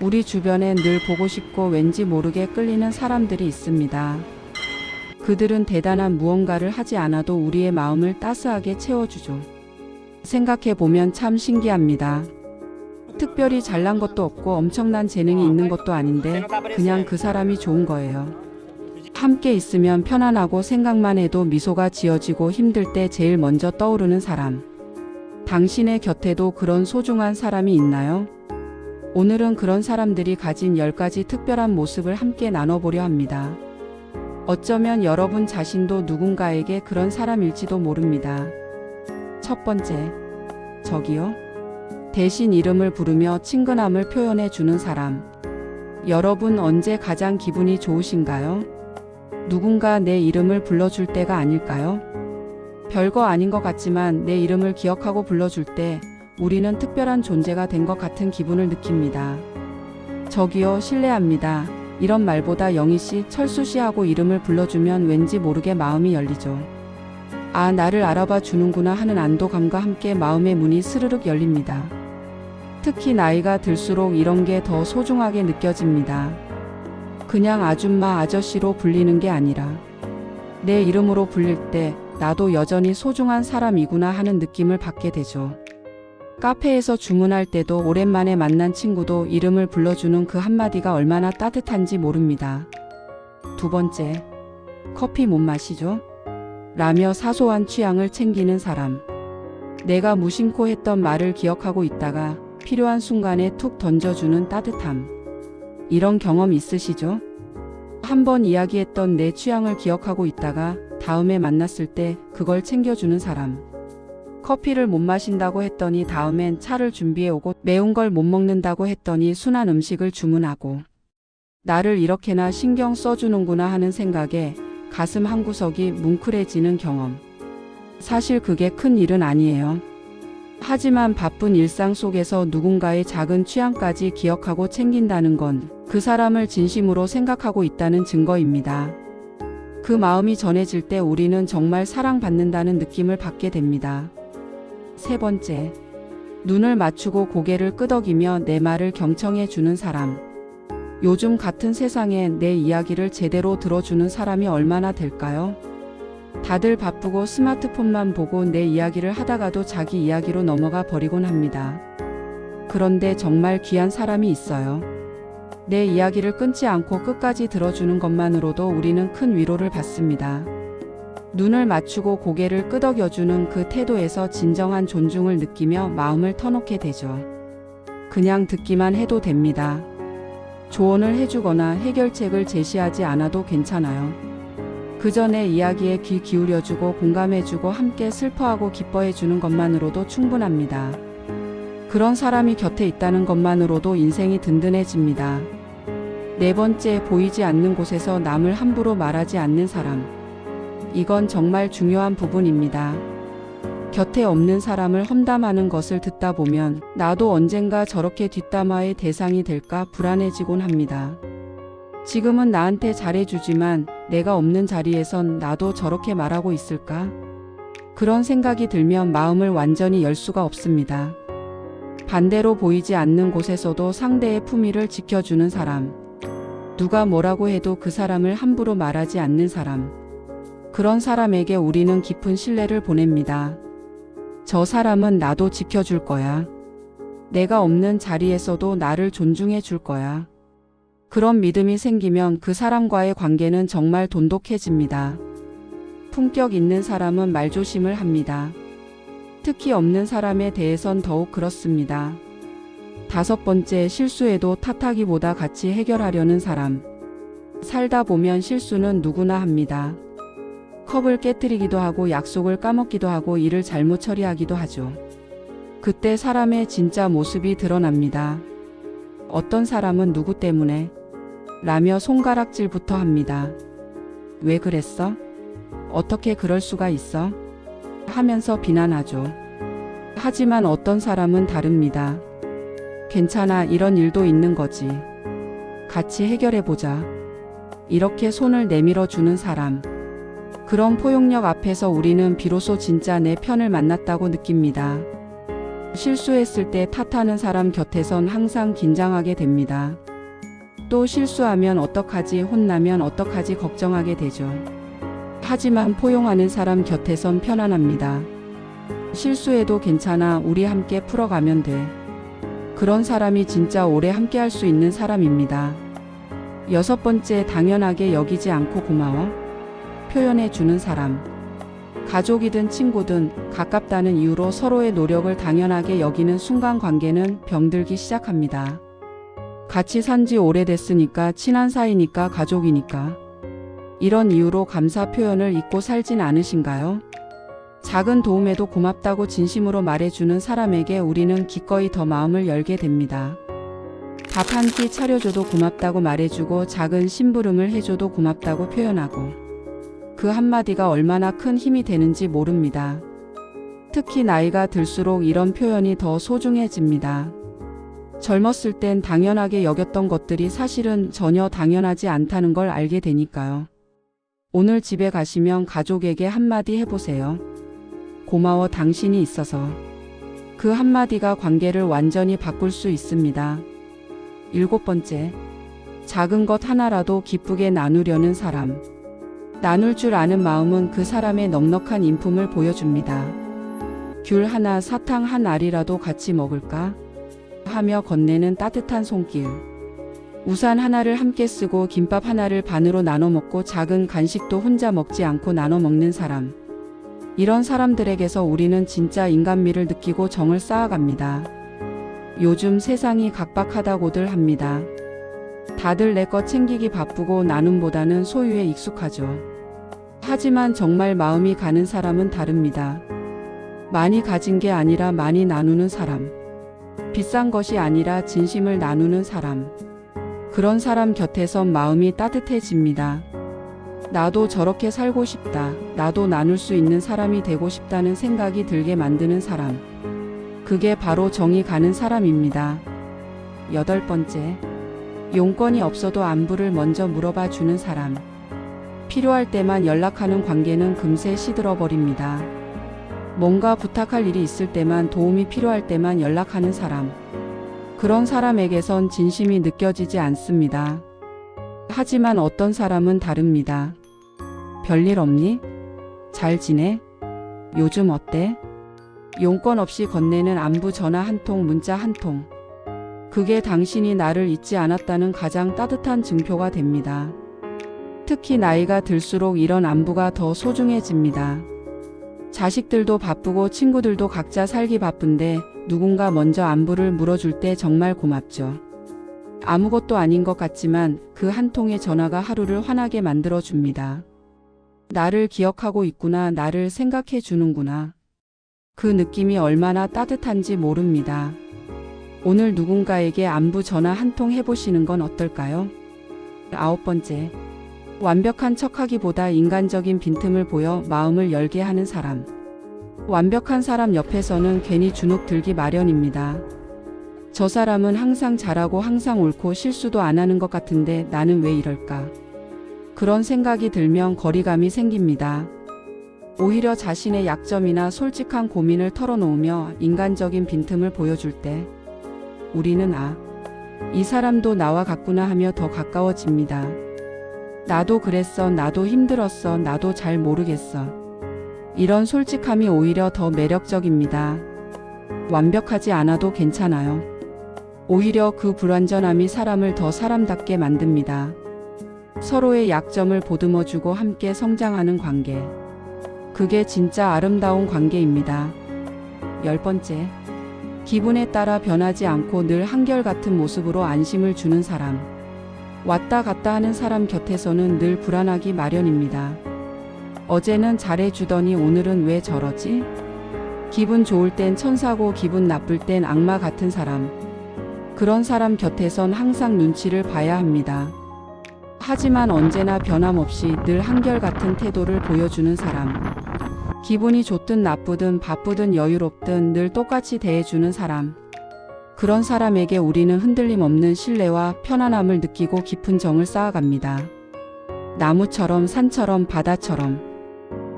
우리 주변엔 늘 보고 싶고 왠지 모르게 끌리는 사람들이 있습니다. 그들은 대단한 무언가를 하지 않아도 우리의 마음을 따스하게 채워주죠. 생각해보면 참 신기합니다. 특별히 잘난 것도 없고 엄청난 재능이 있는 것도 아닌데 그냥 그 사람이 좋은 거예요. 함께 있으면 편안하고 생각만 해도 미소가 지어지고 힘들 때 제일 먼저 떠오르는 사람. 당신의 곁에도 그런 소중한 사람이 있나요? 오늘은 그런 사람들이 가진 10가지 특별한 모습을 함께 나눠보려 합니다. 어쩌면 여러분 자신도 누군가에게 그런 사람일지도 모릅니다. 첫 번째, 저기요. 대신 이름을 부르며 친근함을 표현해 주는 사람. 여러분 언제 가장 기분이 좋으신가요? 누군가 내 이름을 불러줄 때가 아닐까요? 별거 아닌 것 같지만 내 이름을 기억하고 불러줄 때 우리는 특별한 존재가 된 것 같은 기분을 느낍니다. 저기요, 실례합니다. 이런 말보다 영희씨, 철수씨 하고 이름을 불러주면 왠지 모르게 마음이 열리죠. 아, 나를 알아봐 주는구나 하는 안도감과 함께 마음의 문이 스르륵 열립니다. 특히 나이가 들수록 이런 게 더 소중하게 느껴집니다. 그냥 아줌마, 아저씨로 불리는 게 아니라 내 이름으로 불릴 때 나도 여전히 소중한 사람이구나 하는 느낌을 받게 되죠. 카페에서 주문할 때도 오랜만에 만난 친구도 이름을 불러주는 그 한마디가 얼마나 따뜻한지 모릅니다. 두 번째, 커피 못 마시죠? 라며 사소한 취향을 챙기는 사람. 내가 무심코 했던 말을 기억하고 있다가 필요한 순간에 툭 던져주는 따뜻함. 이런 경험 있으시죠? 한번 이야기했던 내 취향을 기억하고 있다가 다음에 만났을 때 그걸 챙겨주는 사람. 커피를 못 마신다고 했더니 다음엔 차를 준비해 오고 매운 걸 못 먹는다고 했더니 순한 음식을 주문하고 나를 이렇게나 신경 써주는구나 하는 생각에 가슴 한구석이 뭉클해지는 경험. 사실 그게 큰 일은 아니에요. 하지만 바쁜 일상 속에서 누군가의 작은 취향까지 기억하고 챙긴다는 건 그 사람을 진심으로 생각하고 있다는 증거입니다. 그 마음이 전해질 때 우리는 정말 사랑받는다는 느낌을 받게 됩니다. 세 번째, 눈을 맞추고 고개를 끄덕이며 내 말을 경청해 주는 사람. 요즘 같은 세상에 내 이야기를 제대로 들어주는 사람이 얼마나 될까요? 다들 바쁘고 스마트폰만 보고 내 이야기를 하다가도 자기 이야기로 넘어가 버리곤 합니다. 그런데 정말 귀한 사람이 있어요. 내 이야기를 끊지 않고 끝까지 들어주는 것만으로도 우리는 큰 위로를 받습니다. 눈을 맞추고 고개를 끄덕여주는 그 태도에서 진정한 존중을 느끼며 마음을 터놓게 되죠. 그냥 듣기만 해도 됩니다. 조언을 해주거나 해결책을 제시하지 않아도 괜찮아요. 그저 내 이야기에 귀 기울여주고 공감해주고 함께 슬퍼하고 기뻐해주는 것만으로도 충분합니다. 그런 사람이 곁에 있다는 것만으로도 인생이 든든해집니다. 네 번째, 보이지 않는 곳에서 남을 함부로 말하지 않는 사람. 이건 정말 중요한 부분입니다. 곁에 없는 사람을 험담하는 것을 듣다 보면 나도 언젠가 저렇게 뒷담화의 대상이 될까 불안해지곤 합니다. 지금은 나한테 잘해주지만 내가 없는 자리에선 나도 저렇게 말하고 있을까? 그런 생각이 들면 마음을 완전히 열 수가 없습니다. 반대로 보이지 않는 곳에서도 상대의 품위를 지켜주는 사람. 누가 뭐라고 해도 그 사람을 함부로 말하지 않는 사람. 그런 사람에게 우리는 깊은 신뢰를 보냅니다. 저 사람은 나도 지켜줄 거야. 내가 없는 자리에서도 나를 존중해 줄 거야. 그런 믿음이 생기면 그 사람과의 관계는 정말 돈독해집니다. 품격 있는 사람은 말조심을 합니다. 특히 없는 사람에 대해선 더욱 그렇습니다. 다섯 번째, 실수해도 탓하기보다 같이 해결하려는 사람. 살다 보면 실수는 누구나 합니다. 컵을 깨뜨리기도 하고 약속을 까먹기도 하고 일을 잘못 처리하기도 하죠. 그때 사람의 진짜 모습이 드러납니다. 어떤 사람은 누구 때문에? 라며 손가락질부터 합니다. 왜 그랬어? 어떻게 그럴 수가 있어? 하면서 비난하죠. 하지만 어떤 사람은 다릅니다. 괜찮아, 이런 일도 있는 거지. 같이 해결해보자. 이렇게 손을 내밀어 주는 사람. 그런 포용력 앞에서 우리는 비로소 진짜 내 편을 만났다고 느낍니다. 실수했을 때 탓하는 사람 곁에선 항상 긴장하게 됩니다. 또 실수하면 어떡하지, 혼나면 어떡하지 걱정하게 되죠. 하지만 포용하는 사람 곁에선 편안합니다. 실수해도 괜찮아, 우리 함께 풀어가면 돼. 그런 사람이 진짜 오래 함께 할 수 있는 사람입니다. 6번째, 당연하게 여기지 않고 고마워 표현해 주는 사람. 가족이든 친구든 가깝다는 이유로 서로의 노력을 당연하게 여기는 순간 관계는 병들기 시작합니다. 같이 산 지 오래됐으니까, 친한 사이니까, 가족이니까. 이런 이유로 감사 표현을 잊고 살진 않으신가요? 작은 도움에도 고맙다고 진심으로 말해주는 사람에게 우리는 기꺼이 더 마음을 열게 됩니다. 밥 한 끼 차려줘도 고맙다고 말해주고, 작은 심부름을 해줘도 고맙다고 표현하고, 그 한마디가 얼마나 큰 힘이 되는지 모릅니다. 특히 나이가 들수록 이런 표현이 더 소중해집니다. 젊었을 땐 당연하게 여겼던 것들이 사실은 전혀 당연하지 않다는 걸 알게 되니까요. 오늘 집에 가시면 가족에게 한마디 해보세요. 고마워, 당신이 있어서. 그 한마디가 관계를 완전히 바꿀 수 있습니다. 7번째, 작은 것 하나라도 기쁘게 나누려는 사람. 나눌 줄 아는 마음은 그 사람의 넉넉한 인품을 보여줍니다. 귤 하나, 사탕 한 알이라도 같이 먹을까? 하며 건네는 따뜻한 손길. 우산 하나를 함께 쓰고 김밥 하나를 반으로 나눠 먹고, 작은 간식도 혼자 먹지 않고 나눠 먹는 사람. 이런 사람들에게서 우리는 진짜 인간미를 느끼고 정을 쌓아갑니다. 요즘 세상이 각박하다고들 합니다. 다들 내 것 챙기기 바쁘고 나눔보다는 소유에 익숙하죠. 하지만 정말 마음이 가는 사람은 다릅니다. 많이 가진 게 아니라 많이 나누는 사람. 비싼 것이 아니라 진심을 나누는 사람. 그런 사람 곁에선 마음이 따뜻해집니다. 나도 저렇게 살고 싶다. 나도 나눌 수 있는 사람이 되고 싶다는 생각이 들게 만드는 사람. 그게 바로 정이 가는 사람입니다. 8번째, 용건이 없어도 안부를 먼저 물어봐 주는 사람. 필요할 때만 연락하는 관계는 금세 시들어 버립니다. 뭔가 부탁할 일이 있을 때만, 도움이 필요할 때만 연락하는 사람. 그런 사람에게선 진심이 느껴지지 않습니다. 하지만 어떤 사람은 다릅니다. 별일 없니? 잘 지내? 요즘 어때? 용건 없이 건네는 안부 전화 한 통, 문자 한 통. 그게 당신이 나를 잊지 않았다는 가장 따뜻한 증표가 됩니다. 특히 나이가 들수록 이런 안부가 더 소중해집니다. 자식들도 바쁘고 친구들도 각자 살기 바쁜데 누군가 먼저 안부를 물어줄 때 정말 고맙죠. 아무것도 아닌 것 같지만 그 한 통의 전화가 하루를 환하게 만들어줍니다. 나를 기억하고 있구나, 나를 생각해 주는구나. 그 느낌이 얼마나 따뜻한지 모릅니다. 오늘 누군가에게 안부 전화 한 통 해보시는 건 어떨까요? 9번째, 완벽한 척하기보다 인간적인 빈틈을 보여 마음을 열게 하는 사람. 완벽한 사람 옆에서는 괜히 주눅 들기 마련입니다. 저 사람은 항상 잘하고 항상 옳고 실수도 안 하는 것 같은데 나는 왜 이럴까? 그런 생각이 들면 거리감이 생깁니다. 오히려 자신의 약점이나 솔직한 고민을 털어놓으며 인간적인 빈틈을 보여줄 때 우리는 이 사람도 나와 같구나 하며 더 가까워집니다. 나도 그랬어, 나도 힘들었어, 나도 잘 모르겠어. 이런 솔직함이 오히려 더 매력적입니다. 완벽하지 않아도 괜찮아요. 오히려 그 불완전함이 사람을 더 사람답게 만듭니다. 서로의 약점을 보듬어주고 함께 성장하는 관계. 그게 진짜 아름다운 관계입니다. 10번째, 기분에 따라 변하지 않고 늘 한결같은 모습으로 안심을 주는 사람. 왔다 갔다 하는 사람 곁에서는 늘 불안하기 마련입니다. 어제는 잘해주더니 오늘은 왜 저러지? 기분 좋을 땐 천사고 기분 나쁠 땐 악마 같은 사람. 그런 사람 곁에선 항상 눈치를 봐야 합니다. 하지만 언제나 변함없이 늘 한결같은 태도를 보여주는 사람. 기분이 좋든 나쁘든 바쁘든 여유롭든 늘 똑같이 대해주는 사람. 그런 사람에게 우리는 흔들림 없는 신뢰와 편안함을 느끼고 깊은 정을 쌓아갑니다. 나무처럼 산처럼 바다처럼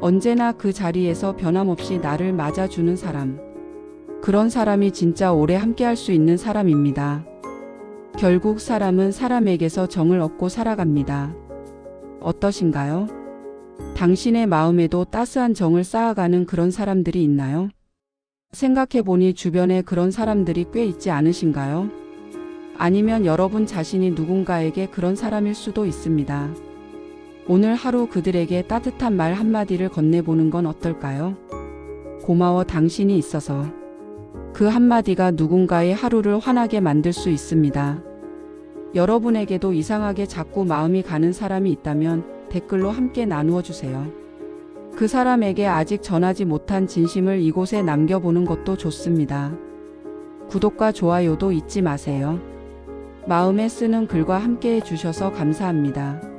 언제나 그 자리에서 변함없이 나를 맞아주는 사람. 그런 사람이 진짜 오래 함께할 수 있는 사람입니다. 결국 사람은 사람에게서 정을 얻고 살아갑니다. 어떠신가요? 당신의 마음에도 따스한 정을 쌓아가는 그런 사람들이 있나요? 생각해보니 주변에 그런 사람들이 꽤 있지 않으신가요? 아니면 여러분 자신이 누군가에게 그런 사람일 수도 있습니다. 오늘 하루 그들에게 따뜻한 말 한마디를 건네보는 건 어떨까요? 고마워 당신이 있어서. 그 한마디가 누군가의 하루를 환하게 만들 수 있습니다. 여러분에게도 이상하게 자꾸 마음이 가는 사람이 있다면 댓글로 함께 나누어 주세요. 그 사람에게 아직 전하지 못한 진심을 이곳에 남겨보는 것도 좋습니다. 구독과 좋아요도 잊지 마세요. 마음에 쓰는 글과 함께 해주셔서 감사합니다.